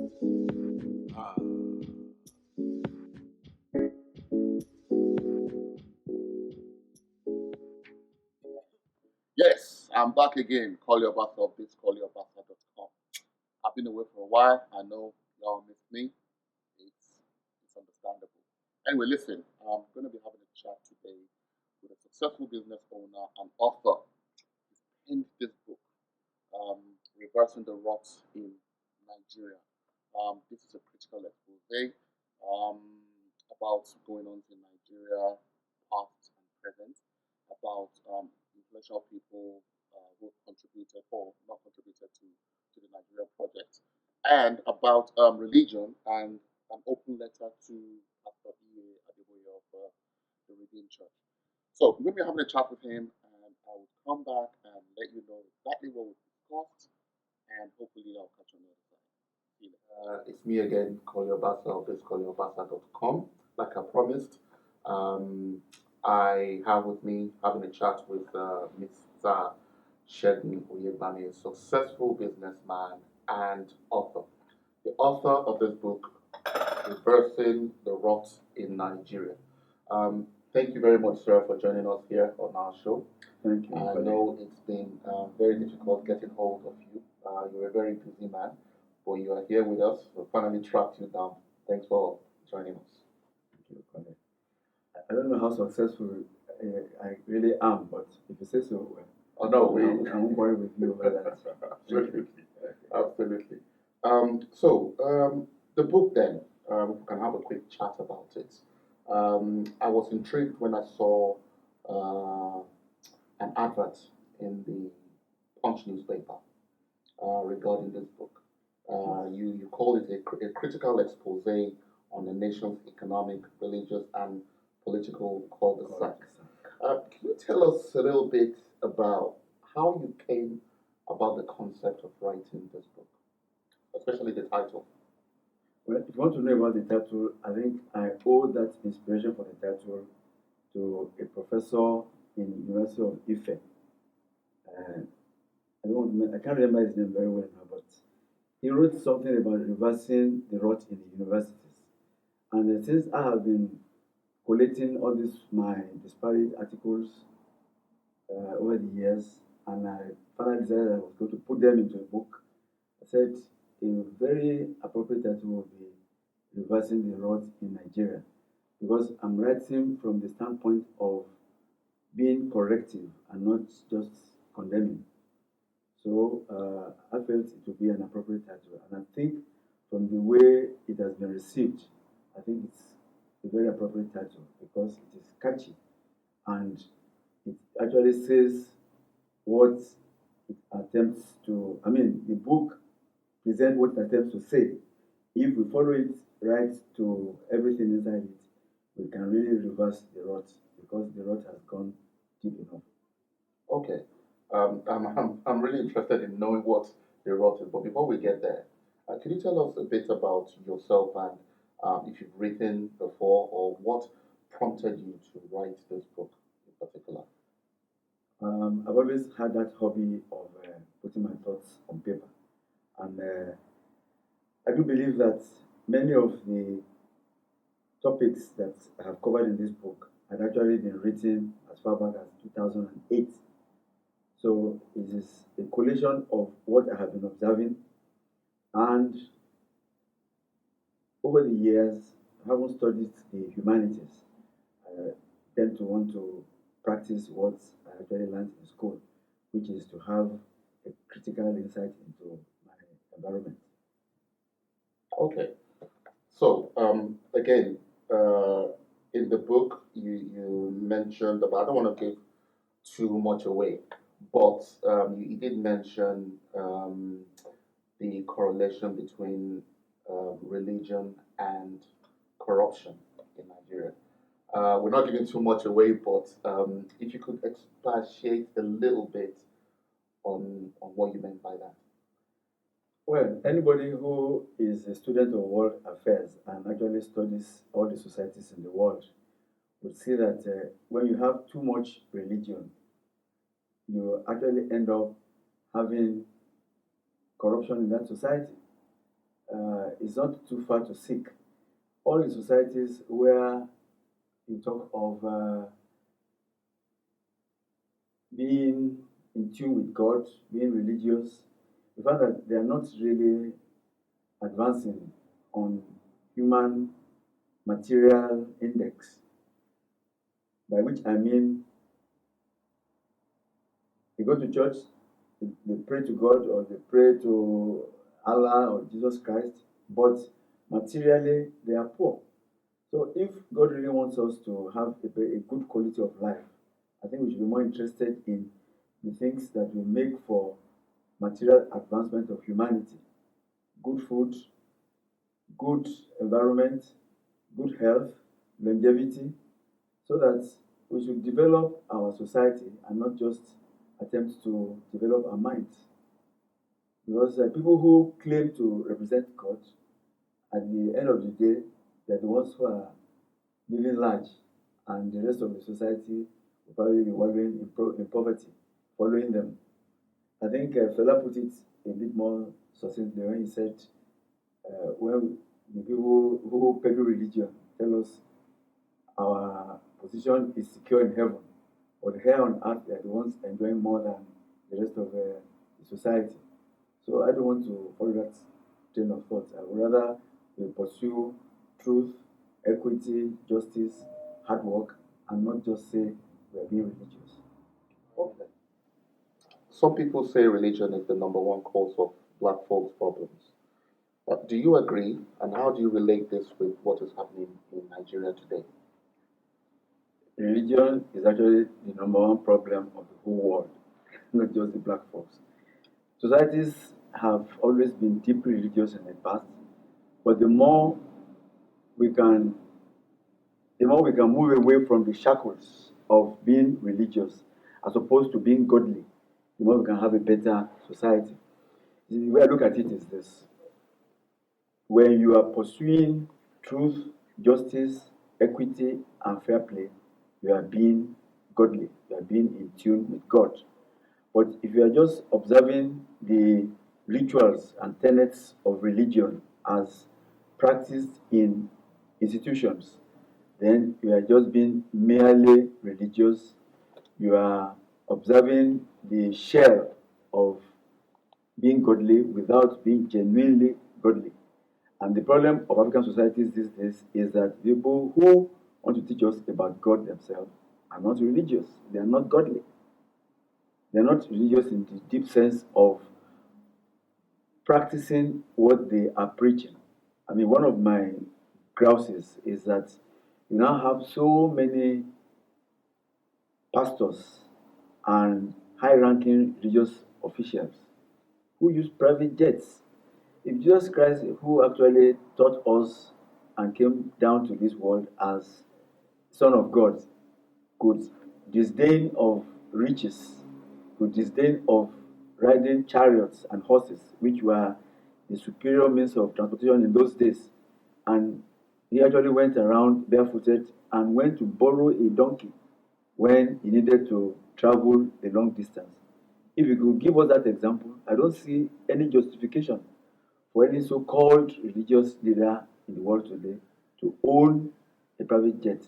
Ah, yes, I'm back again. KoleObasa of ThisKoleObasa.com. I've been away for a while. I know y'all missed me. It's understandable. Anyway, listen, I'm going to be having a chat today with a successful business owner and author. He's penned this book, Reversing the Rot in Nigeria. This is a critical expose um, about going on in Nigeria, past and present, about influential people who contributed or not contributed to the Nigeria project, and about religion and an open letter to Pastor E.A. Adeboye of the Redeemed Church. So we're going to be having a chat with him, and I will come back and let you know exactly what we discussed, and hopefully I'll catch you on the other side. See you later. It's me again, KoleObasa of ThisKoleObasa.com. Like I promised, um, I have with me having a chat with Mr. Olusegun Oyegbami, a successful businessman and author. The author of this book, Reversing the Rot in Nigeria. Thank you very much, sir, for joining us here on our show. Thank you. I know it's been very difficult getting hold of you. You're a very busy man, but you are here with us. We finally tracked you down. Thanks for joining us. Thank you, Kole. I don't know how successful I really am, but if you say so, well, Oh no, I won't worry with you over that. absolutely, absolutely. The book then, we can have a quick chat about it. I was intrigued when I saw uh, an advert in the Punch newspaper regarding this book. You call it a critical expose on the nation's economic, religious, and political cul-de-sac. Can you tell us a little bit about how you came about the concept of writing this book, especially the title? Well, if you want to know about the title, I think I owe that inspiration for the title to a professor in University of Ife. I can't remember his name very well now, but he wrote something about reversing the rot in the universities. And since I have been collating all these my disparate articles over the years, and I finally decided I was going to put them into a book. I said a very appropriate title would be Reversing the Rot in Nigeria, because I'm writing from the standpoint of being corrective and not just condemning. So I felt it would be an appropriate title, and I think from the way it has been received, I think it's a very appropriate title because it is catchy and it actually says what it attempts to, I mean, the book presents what it attempts to say. If we follow it right to everything inside it, we can really reverse the rot because the rot has gone deep enough. Okay. I'm really interested in knowing what the rot is, but before we get there, can you tell us a bit about yourself and if you've written before or what prompted you to write this book in particular? I've always had that hobby of putting my thoughts on paper. And I do believe that many of the topics that I have covered in this book had actually been written as far back as 2008. So it is a collation of what I have been observing. And over the years, having studied the humanities, I tend to want to practice what I actually learned in school, which is to have a critical insight into my environment. Okay. So, again, in the book, you mentioned about, I don't want to give too much away, but you did mention the correlation between religion and corruption in Nigeria. We're not giving too much away, but if you could expatiate a little bit on what you meant by that. Well, anybody who is a student of world affairs and actually studies all the societies in the world would see that when you have too much religion, you actually end up having corruption in that society. is not too far to seek. All the societies where you talk of being in tune with God, being religious, you find that they are not really advancing on human material index, by which I mean they go to church, they pray to God or they pray to Allah or Jesus Christ, but materially they are poor. So if God really wants us to have a good quality of life, I think we should be more interested in the things that will make for material advancement of humanity. Good food, good environment, good health, longevity, so that we should develop our society and not just attempt to develop our minds. Because people who claim to represent God, at the end of the day, they're the ones who are living large, and the rest of the society will probably be wallowing in poverty, following them. I think Fela put it a bit more succinctly when he said, when the people who peddle religion tell us our position is secure in heaven, but here on earth they are the ones enjoying more than the rest of the society. So I don't want to follow that train of thought. I would rather we pursue truth, equity, justice, hard work, and not just say we are being religious. Okay. Some people say religion is the number one cause of black folks' problems. Do you agree? And how do you relate this with what is happening in Nigeria today? Religion is actually the number one problem of the whole world, not just the black folks. Societies have always been deeply religious in the past, but we can the more we can move away from the shackles of being religious as opposed to being godly, the more we can have a better society. The way I look at it is this: when you are pursuing truth, justice, equity, and fair play, you are being godly, you are being in tune with God. But if you are just observing the rituals and tenets of religion as practiced in institutions, then you are just being merely religious. You are observing the shell of being godly without being genuinely godly. And the problem of African societies these days is that people who want to teach us about God themselves are not religious. They are not godly. They are not religious in the deep sense of practicing what they are preaching. I mean, one of my grouses is that you now have so many pastors and high ranking religious officials who use private jets. If Jesus Christ, who actually taught us and came down to this world as Son of God, could disdain of riches, could disdain of riding chariots and horses, which were the superior means of transportation in those days, and he actually went around barefooted and went to borrow a donkey when he needed to travel a long distance. If you could give us that example, I don't see any justification for any so called religious leader in the world today to own a private jet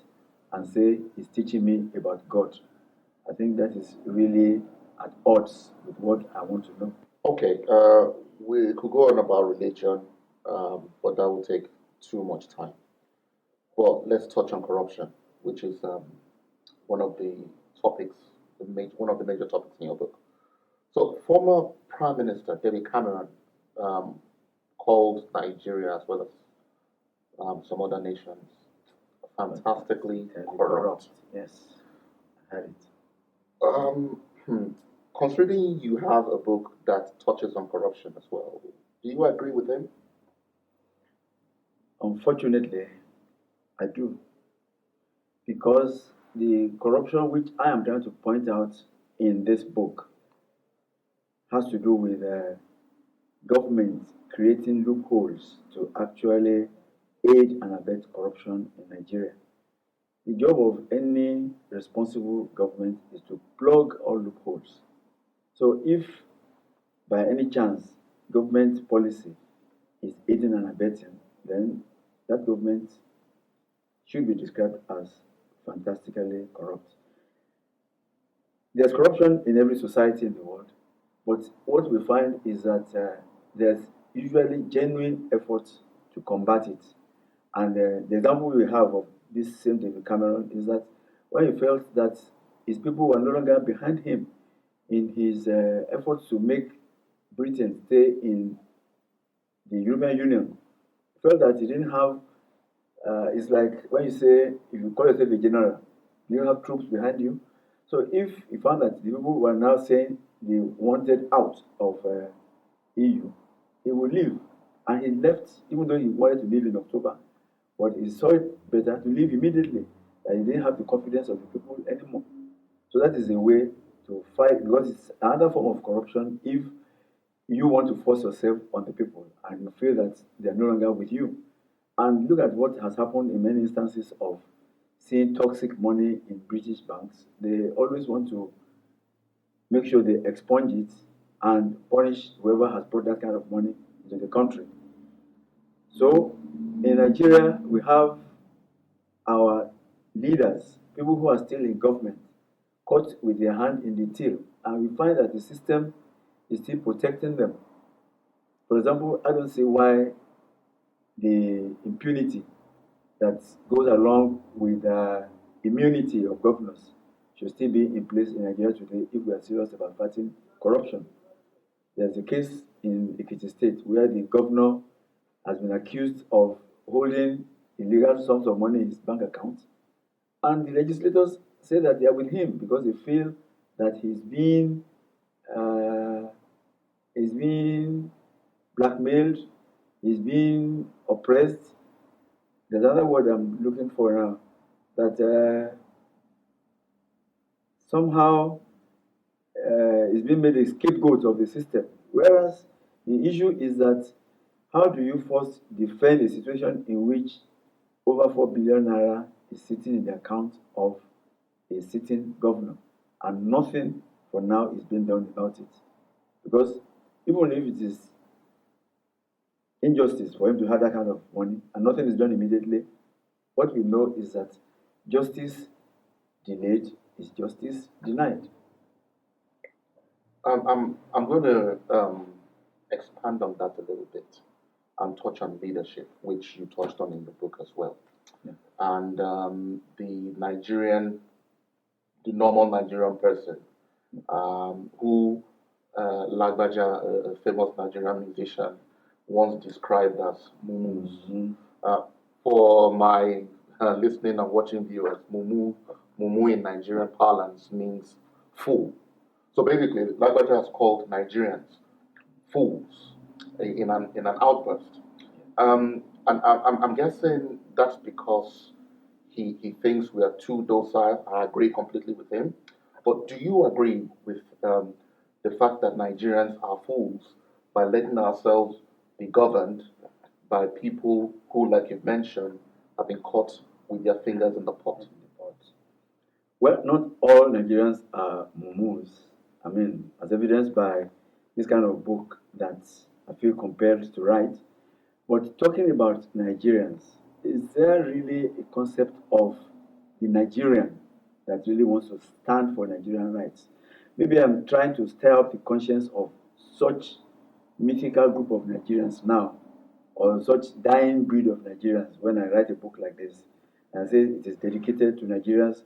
and say he's teaching me about God. I think that is really at odds with what I want to know. Okay, we could go on about religion, but that will take too much time. But let's touch on corruption, which is one of the topics, one of the major topics in your book. So, former Prime Minister David Cameron um, called Nigeria, as well as some other nations, fantastically corrupt. Yes, I had it. Hmm, considering you have a book that touches on corruption as well, do you agree with him? Unfortunately, I do. Because the corruption which I am trying to point out in this book has to do with government creating loopholes to actually aid and abet corruption in Nigeria. The job of any responsible government is to plug all loopholes. So if by any chance government policy is aiding and abetting, then that government should be described as fantastically corrupt. There's corruption in every society in the world, but what we find is that there's usually genuine efforts to combat it. And the example we have of this same David Cameron is that when he felt that his people were no longer behind him in his efforts to make Britain stay in the European Union, he felt that he didn't have, it's like when you say, if you call yourself a general, you have troops behind you. So if he found that the people were now saying they wanted out of EU, he would leave. And he left, even though he wanted to leave in October. But he saw it better to leave immediately, that he didn't have the confidence of the people anymore. So that is a way to fight, because it's another form of corruption if you want to force yourself on the people and you feel that they are no longer with you. And look at what has happened in many instances of seeing toxic money in British banks. They always want to make sure they expunge it and punish whoever has brought that kind of money into the country. So in Nigeria, we have our leaders, people who are still in government, caught with their hand in the till, and we find that the system is still protecting them. For example, I don't see why the impunity that goes along with immunity of governors should still be in place in Nigeria today if we are serious about fighting corruption. There's a case in Ekiti State where the governor has been accused of holding illegal sums of money in his bank account, and the legislators say that they are with him because they feel that uh, he's being blackmailed, he's being oppressed. There's another word I'm looking for now, that somehow is being made a scapegoat of the system. Whereas the issue is that how do you first defend a situation in which over 4 billion naira is sitting in the account of a sitting governor and nothing for now is being done about it? Because even if it is injustice for him to have that kind of money and nothing is done immediately, what we know is that justice delayed is justice denied. I'm going to expand on that a little bit and touch on leadership, which you touched on in the book as well. Yeah. And the normal Nigerian person who Lagbaja, a famous Nigerian musician, once described as mumus. Uh, for my listening and watching viewers, mumu in Nigerian parlance means fool. So basically, Lagbaja has called Nigerians fools in an outburst. And I'm guessing that's because he thinks we are too docile. I agree completely with him. But do you agree with the fact that Nigerians are fools by letting ourselves be governed by people who, like you've mentioned, have been caught with their fingers in the pot? Well, not all Nigerians are mumus. I mean, as evidenced by this kind of book that I feel compelled to write. But talking about Nigerians, is there really a concept of the Nigerian that really wants to stand for Nigerian rights? Maybe I'm trying to stir up the conscience of such mythical group of Nigerians now, or such dying breed of Nigerians when I write a book like this. And I say it is dedicated to Nigerians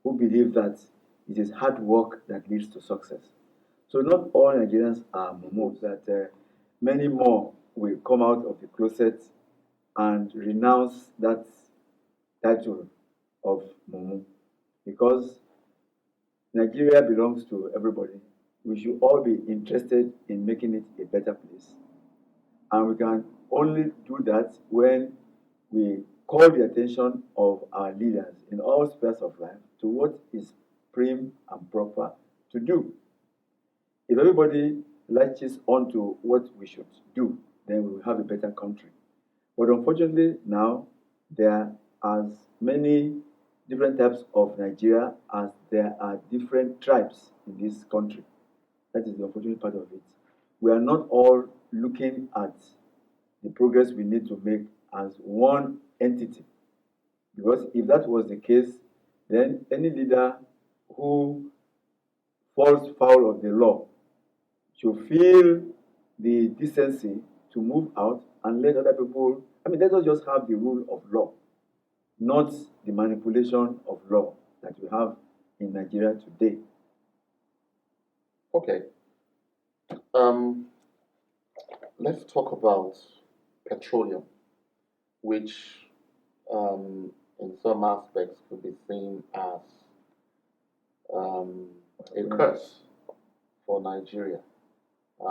who believe that it is hard work that leads to success. So not all Nigerians are mumus, that many more will come out of the closet and renounce that title of mumu because Nigeria belongs to everybody. We should all be interested in making it a better place. And we can only do that when we call the attention of our leaders in all spheres of life to what is prim and proper to do. If everybody latches on to what we should do, then we will have a better country. But unfortunately, now there are as many different types of Nigeria as there are different tribes in this country. That is the unfortunate part of it. We are not all looking at the progress we need to make as one entity. Because if that was the case, then any leader who falls foul of the law should feel the decency to move out and let other people. I mean, let us just have the rule of law, not the manipulation of law that we have in Nigeria today. Okay. Um, let's talk about petroleum, which in some aspects could be seen as um, a curse for Nigeria.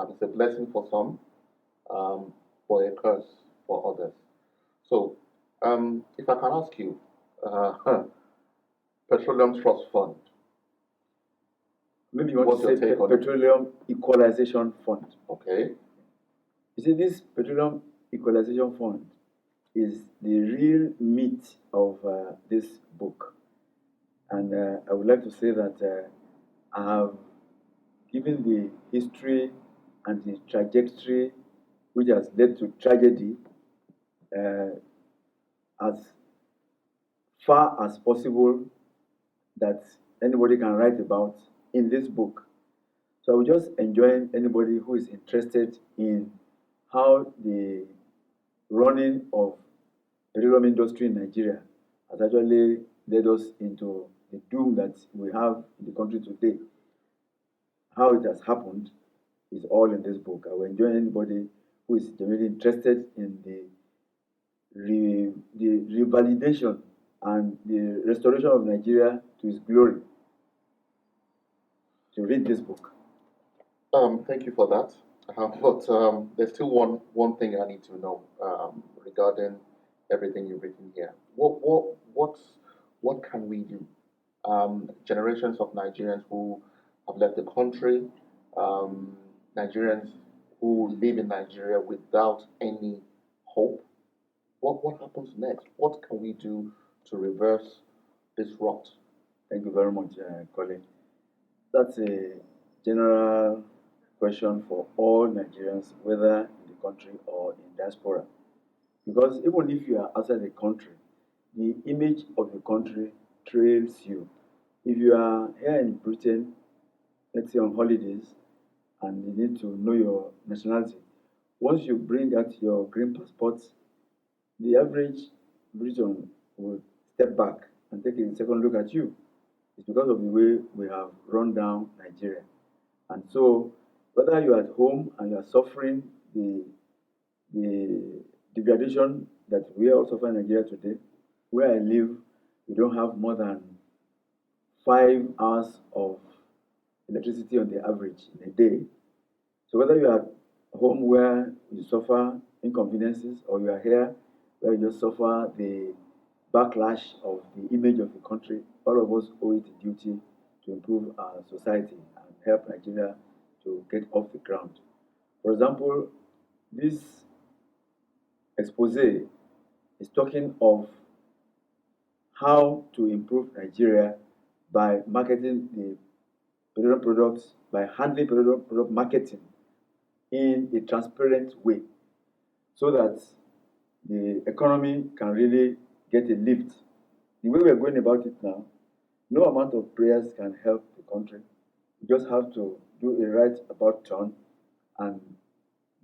It's a blessing for some, um, but a curse for others. So, if I can ask you, Petroleum Trust Fund, Maybe you want what's to your say take on it? Petroleum Equalization Fund. Okay. You see, this Petroleum Equalization Fund is the real meat of this book. And I would like to say that I have given the history and the trajectory which has led to tragedy uh, as far as possible that anybody can write about in this book. So I would just enjoin anybody who is interested in how the running of petroleum industry in Nigeria has actually led us into the doom that we have in the country today. How it has happened is all in this book. I will enjoy anybody who is genuinely interested in the revalidation and the restoration of Nigeria to its glory to read this book. Thank you for that. But there's still one thing I need to know regarding everything you've written here. What can we do? Generations of Nigerians who have left the country, um, Nigerians who live in Nigeria without any hope. What happens next? What can we do to reverse this rot? Thank you very much, Kole. That's a general question for all Nigerians, whether in the country or in diaspora. Because even if you are outside the country, the image of the country trails you. If you are here in Britain, let's say on holidays, and you need to know your nationality, once you bring out your green passport, the average Briton will step back and take a second look at you. It's because of the way we have run down Nigeria. And so, whether you're at home and you are suffering the degradation that we are also suffering in Nigeria today, where I live, we don't have more than 5 hours of electricity on the average in a day. So whether you are home where you suffer inconveniences or you are here where you just suffer the backlash of the image of the country, all of us owe it a duty to improve our society and help Nigeria to get off the ground. For example, this expose is talking of how to improve Nigeria by marketing the petroleum products, by handling petroleum product marketing in a transparent way so that the economy can really get a lift. The way we're going about it now, no amount of prayers can help the country. We just have to do a right about turn and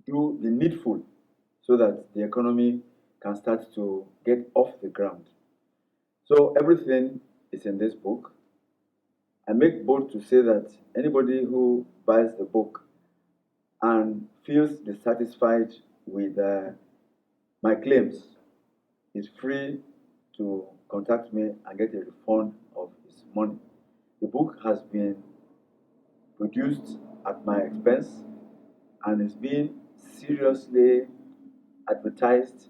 do the needful so that the economy can start to get off the ground. So everything is in this book. I make bold to say that anybody who buys the book and feels dissatisfied with my claims is free to contact me and get a refund of his money. The book has been produced at my expense and is being seriously advertised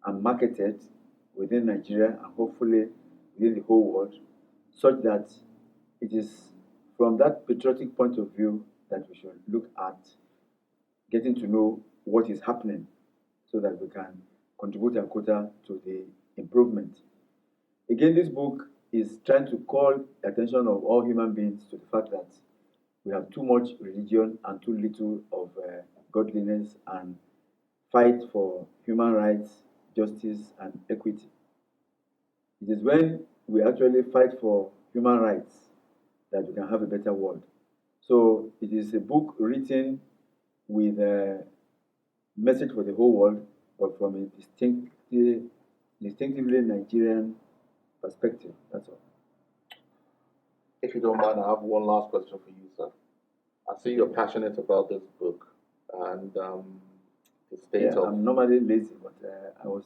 and marketed within Nigeria and hopefully within the whole world, such that it is from that patriotic point of view that we should look at getting to know what is happening so that we can contribute our quota to the improvement. Again, this book is trying to call the attention of all human beings to the fact that we have too much religion and too little of godliness and fight for human rights, justice, and equity. It is when we actually fight for human rights that we can have a better world. So it is a book written with a message for the whole world, but from a distinctively Nigerian perspective. That's all. If you don't mind, I have one last question for you, sir. I see you're passionate about this book and the state Yeah, of. I'm normally lazy, but I was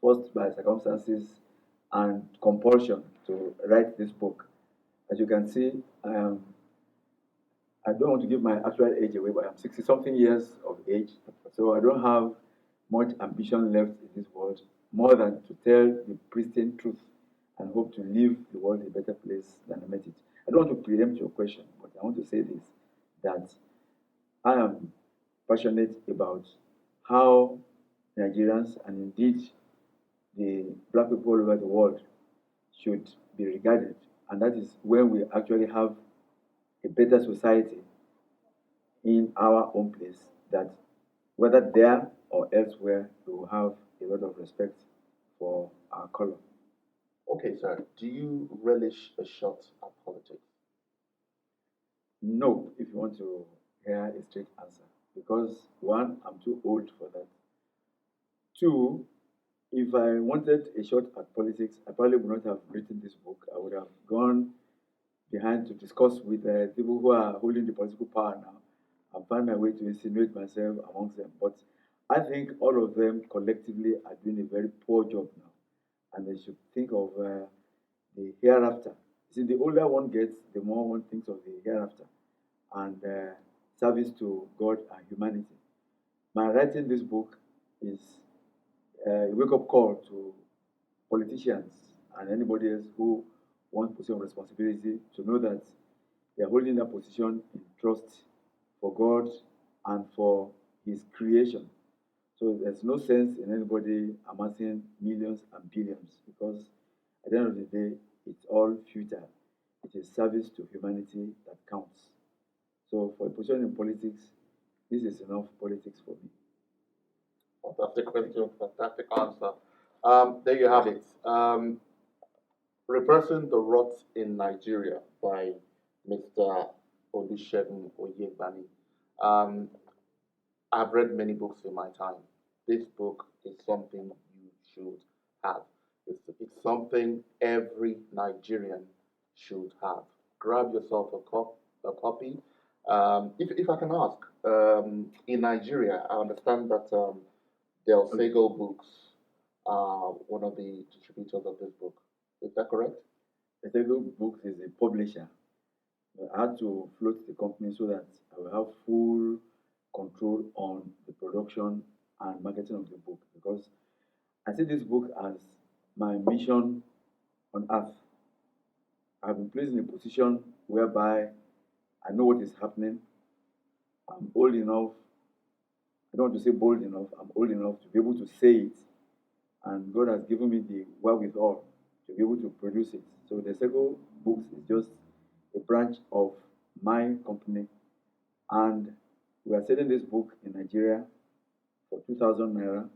forced by circumstances and compulsion to write this book. As you can see, I don't want to give my actual age away, but I'm 60 something years of age. So I don't have much ambition left in this world more than to tell the pristine truth and hope to leave the world a better place than I met it. I don't want to preempt your question, but I want to say this that I am passionate about how Nigerians and indeed the black people all over the world should be regarded. And that is when we actually have a better society in our own place, that whether there or elsewhere, we will have a lot of respect for our color. Okay, sir. Do you relish a shot at politics? No, if you want to hear a straight answer. Because one, I'm too old for that. Two, if I wanted a shot at politics, I probably would not have written this book. I would have gone behind to discuss with people who are holding the political power now and find my way to insinuate myself amongst them. But I think all of them collectively are doing a very poor job now, and they should think of the hereafter. See, the older one gets, the more one thinks of the hereafter and service to God and humanity. My writing this book is a wake up call to politicians and anybody else who wants position of responsibility to know that they are holding that position in trust for God and for His creation. So there's no sense in anybody amassing millions and billions because at the end of the day, it's all futile. It is service to humanity that counts. So for a position in politics, this is enough politics for me. Fantastic question, fantastic answer. There you have it. Reversing the Rot in Nigeria by Mr. Olusegun Oyegbami. Um, I've read many books in my time. This book is something you should have. It's something every Nigerian should have. Grab yourself a copy. If I can ask, in Nigeria, I understand that Del Okay. Sego Books are one of the distributors of this book. Is that correct? Etego Books is a publisher. I had to float the company so that I will have full control on the production and marketing of the book because I see this book as my mission on earth. I've been placed in a position whereby I know what is happening. I'm old enough, I don't want to say bold enough, I'm old enough to be able to say it. And God has given me the wherewithal to be able to produce it. So the Sego Books is just a branch of my company. And we are selling this book in Nigeria for 2,000 naira.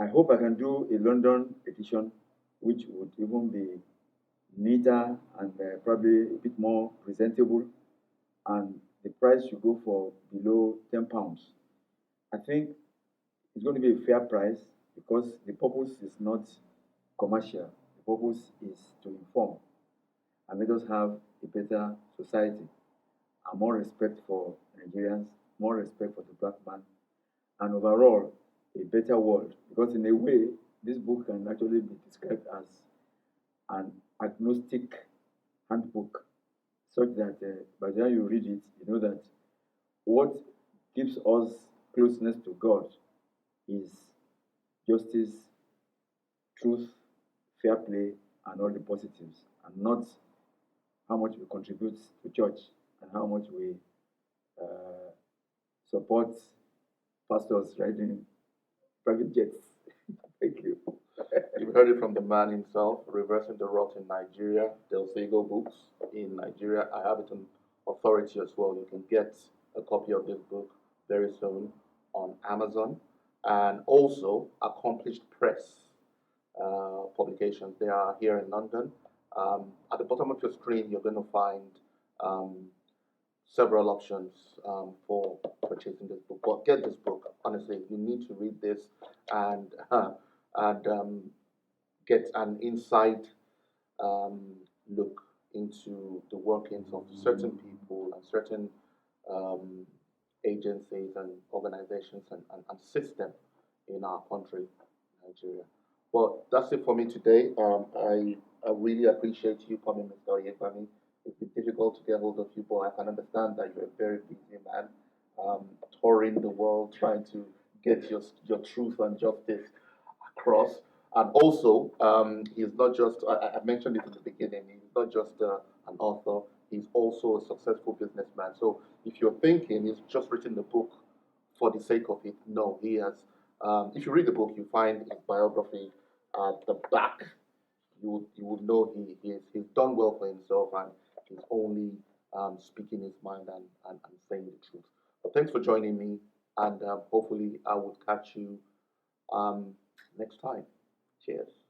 I hope I can do a London edition, which would even be neater and probably a bit more presentable. And the price should go for below £10. I think it's going to be a fair price because the purpose is not commercial. The purpose is to inform and let us have a better society and more respect for Nigerians, more respect for the black man, and overall a better world. Because in a way, this book can actually be described as an agnostic handbook, such that by the time you read it, you know that what gives us closeness to God is justice, truth, fair play, and all the positives, and not how much we contribute to church and how much we uh, support pastors riding private jets. Thank you. You've heard it from the man himself, Reversing the Rot in Nigeria, Del Sego Books in Nigeria. I have it on authority as well. You can get a copy of this book very soon on Amazon, and also Accomplished Press publications. They are here in London. At the bottom of your screen, you're going to find um, several options for purchasing this book. But get this book. Honestly, you need to read this and and get an inside um, look into the workings of certain people and certain um, agencies and organizations and system in our country, Nigeria. Well, that's it for me today. I really appreciate you coming, Mr. Oyegbami. It's been difficult to get hold of you, but I can understand that you're a very busy man, touring the world, trying to get your truth and justice across. And also, he's not just, I mentioned it in the beginning, he's not just an author, he's also a successful businessman. So if you're thinking he's just written the book for the sake of it, no, he has. If you read the book, you find his biography at the back. You would know he's done well for himself and he's only speaking his mind and saying the truth. But thanks for joining me, and hopefully I would catch you next time. Cheers.